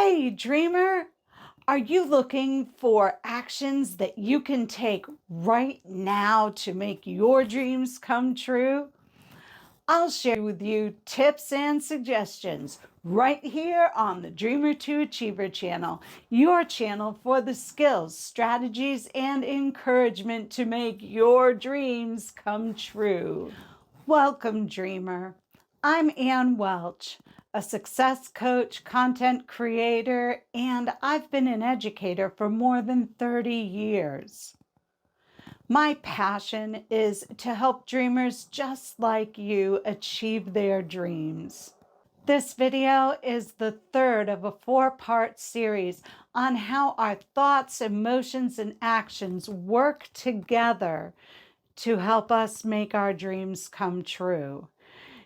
Hey, dreamer, are you looking for actions that you can take right now to make your dreams come true? I'll share with you tips and suggestions right here on the Dreamer to Achiever channel, your channel for the skills, strategies, and encouragement to make your dreams come true. Welcome, dreamer. I'm Ann Welch, a success coach, content creator, and I've been an educator for more than 30 years. My passion is to help dreamers just like you achieve their dreams. This video is the third of a four-part series on how our thoughts, emotions, and actions work together to help us make our dreams come true.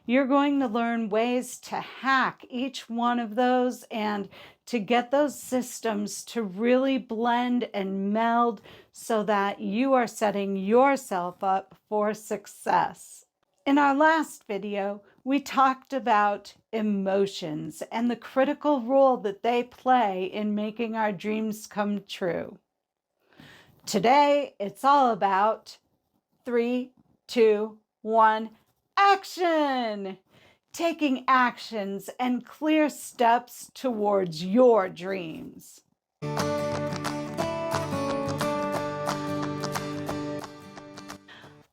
You're going to learn ways to hack each one of those and to get those systems to really blend and meld so that you are setting yourself up for success. In our last video, we talked about emotions and the critical role that they play in making our dreams come true. Today, it's all about 3, 2, 1, action! Taking actions and clear steps towards your dreams.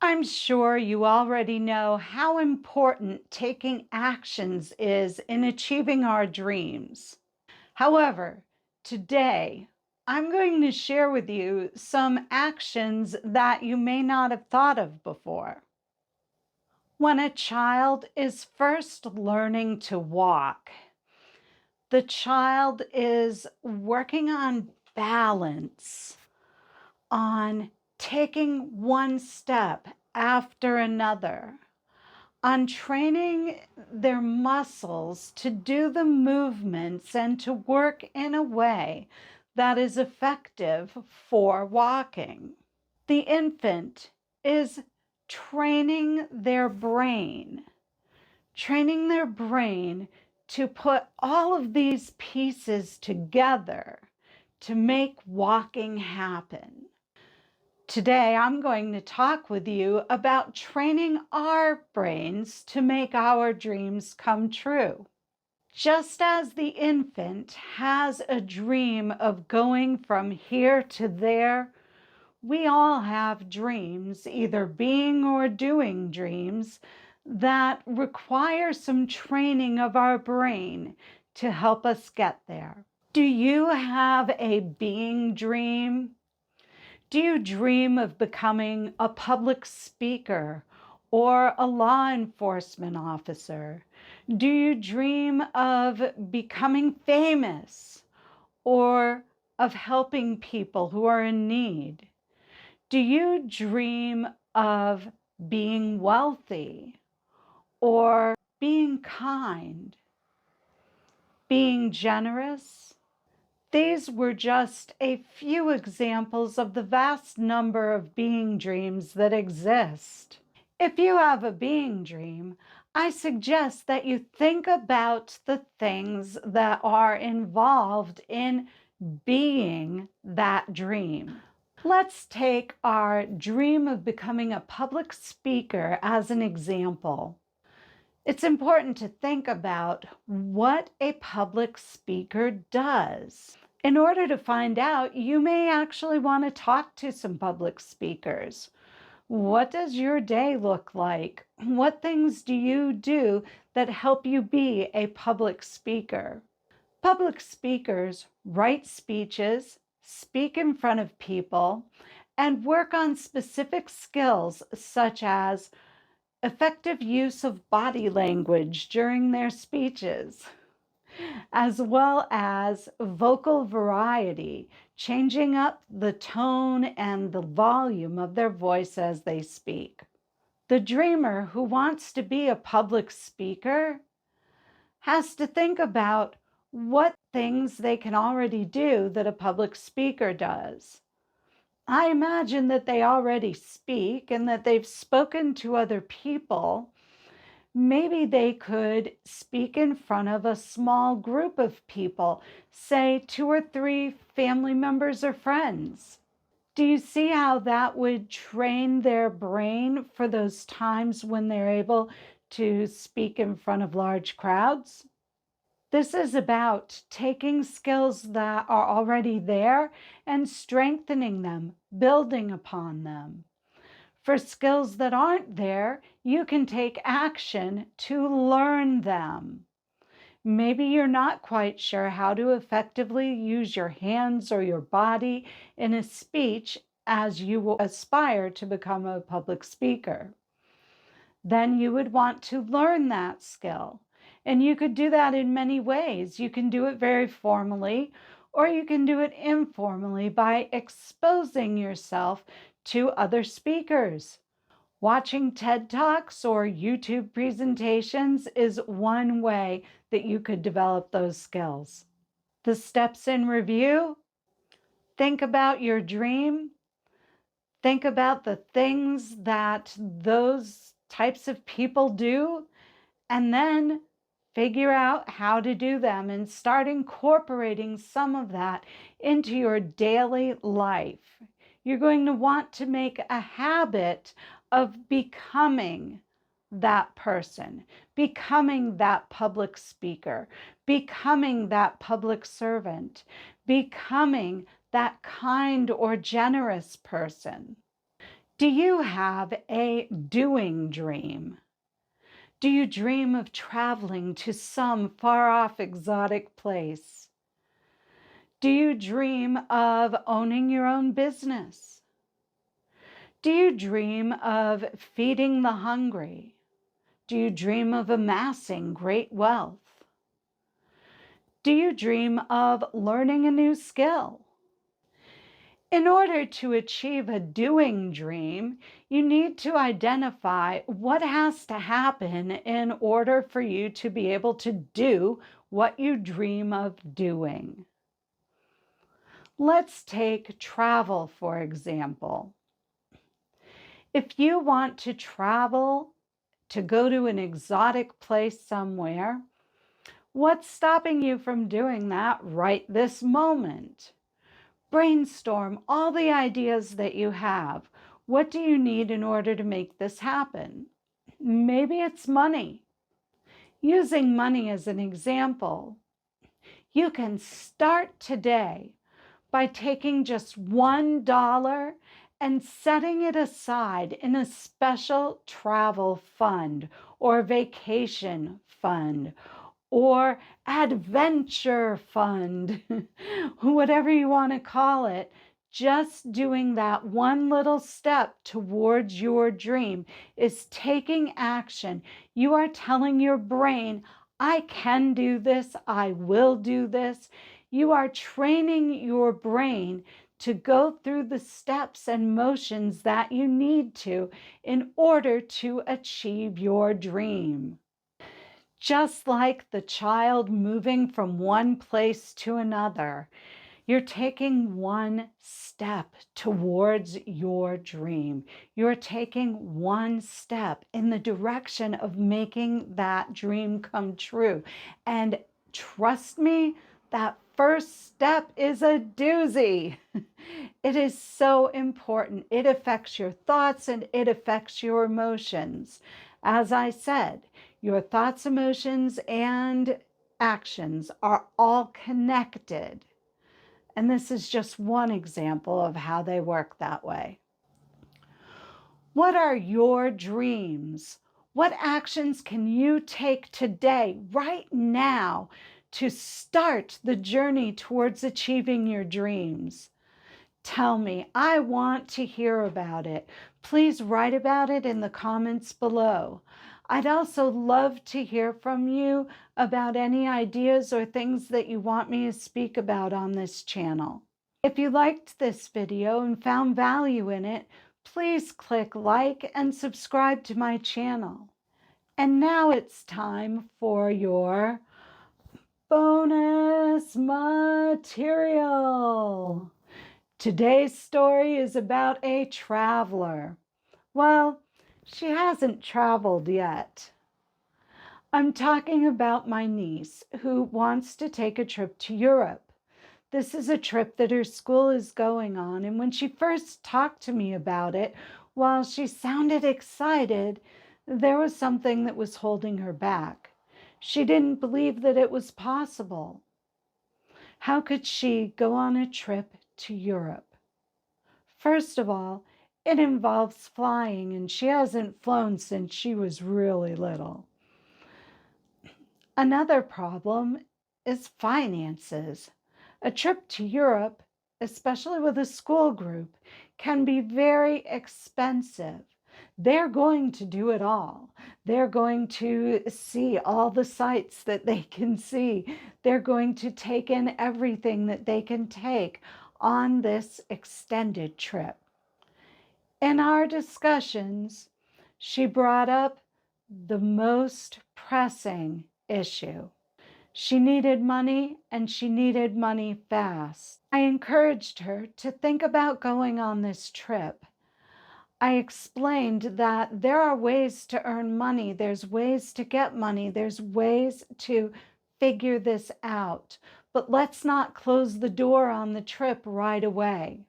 I'm sure you already know how important taking actions is in achieving our dreams. However, today, I'm going to share with you some actions that you may not have thought of before. When a child is first learning to walk, the child is working on balance, on taking one step after another, on training their muscles to do the movements and to work in a way that is effective for walking. The infant is training their brain to put all of these pieces together to make walking happen. Today, I'm going to talk with you about training our brains to make our dreams come true. Just as the infant has a dream of going from here to there, we all have dreams, either being or doing dreams, that require some training of our brain to help us get there. Do you have a being dream? Do you dream of becoming a public speaker or a law enforcement officer? Do you dream of becoming famous or of helping people who are in need? Do you dream of being wealthy or being kind, being generous? These were just a few examples of the vast number of being dreams that exist. If you have a being dream, I suggest that you think about the things that are involved in being that dream. Let's take our dream of becoming a public speaker as an example. It's important to think about what a public speaker does. In order to find out, you may actually want to talk to some public speakers. What does your day look like? What things do you do that help you be a public speaker? Public speakers write speeches, speak in front of people, and work on specific skills such as effective use of body language during their speeches, as well as vocal variety, changing up the tone and the volume of their voice as they speak. The dreamer who wants to be a public speaker has to think about what things they can already do that a public speaker does. I imagine that they already speak and that they've spoken to other people. Maybe they could speak in front of a small group of people, say 2 or 3 family members or friends. Do you see how that would train their brain for those times when they're able to speak in front of large crowds? This is about taking skills that are already there and strengthening them, building upon them. For skills that aren't there, you can take action to learn them. Maybe you're not quite sure how to effectively use your hands or your body in a speech as you will aspire to become a public speaker. Then you would want to learn that skill. And you could do that in many ways. You can do it very formally, or you can do it informally by exposing yourself to other speakers. Watching TED Talks or YouTube presentations is one way that you could develop those skills. The steps in review: think about your dream. Think about the things that those types of people do, and then figure out how to do them and start incorporating some of that into your daily life. You're going to want to make a habit of becoming that person, becoming that public speaker, becoming that public servant, becoming that kind or generous person. Do you have a doing dream? Do you dream of traveling to some far-off exotic place? Do you dream of owning your own business? Do you dream of feeding the hungry? Do you dream of amassing great wealth? Do you dream of learning a new skill? In order to achieve a doing dream, you need to identify what has to happen in order for you to be able to do what you dream of doing. Let's take travel, for example. If you want to travel to go to an exotic place somewhere, what's stopping you from doing that right this moment? Brainstorm all the ideas that you have. What do you need in order to make this happen? Maybe it's money. Using money as an example, you can start today by taking just $1 and setting it aside in a special travel fund or vacation fund or adventure fund, whatever you want to call it. Just doing that one little step towards your dream is taking action. You are telling your brain, I can do this, I will do this. You are training your brain to go through the steps and motions that you need to in order to achieve your dream. Just like the child moving from one place to another, you're taking one step towards your dream. You're taking one step in the direction of making that dream come true. And trust me, that first step is a doozy. It is so important. It affects your thoughts and it affects your emotions. As I said, your thoughts, emotions, and actions are all connected. And this is just one example of how they work that way. What are your dreams? What actions can you take today, right now, to start the journey towards achieving your dreams? Tell me. I want to hear about it. Please write about it in the comments below. I'd also love to hear from you about any ideas or things that you want me to speak about on this channel. If you liked this video and found value in it, please click like and subscribe to my channel. And now it's time for your bonus material. Today's story is about a traveler. Well, she hasn't traveled yet. I'm talking about my niece who wants to take a trip to Europe. This is a trip that her school is going on, and when she first talked to me about it, while she sounded excited, there was something that was holding her back. She didn't believe that it was possible. How could she go on a trip to Europe? First of all, it involves flying, and she hasn't flown since she was really little. Another problem is finances. A trip to Europe, especially with a school group, can be very expensive. They're going to do it all. They're going to see all the sights that they can see. They're going to take in everything that they can take on this extended trip. In our discussions, she brought up the most pressing issue. She needed money, and she needed money fast. I encouraged her to think about going on this trip. I explained that there are ways to earn money, there's ways to get money, there's ways to figure this out, but let's not close the door on the trip right away.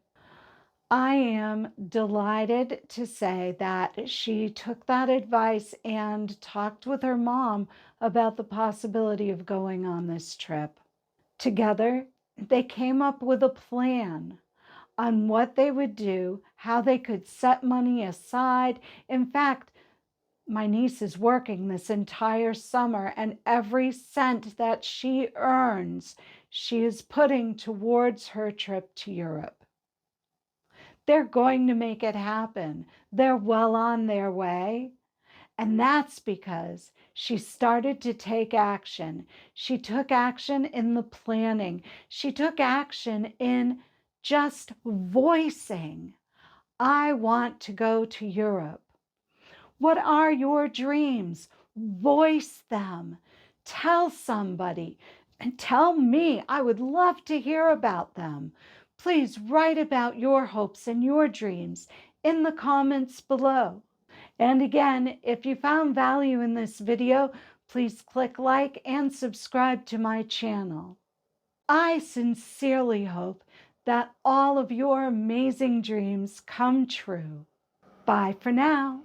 I am delighted to say that she took that advice and talked with her mom about the possibility of going on this trip. Together, they came up with a plan on what they would do, how they could set money aside. In fact, my niece is working this entire summer, and every cent that she earns, she is putting towards her trip to Europe. They're going to make it happen. They're well on their way. And that's because she started to take action. She took action in the planning. She took action in just voicing, I want to go to Europe. What are your dreams? Voice them. Tell somebody, and tell me. I would love to hear about them. Please write about your hopes and your dreams in the comments below. And again, if you found value in this video, please click like and subscribe to my channel. I sincerely hope that all of your amazing dreams come true. Bye for now.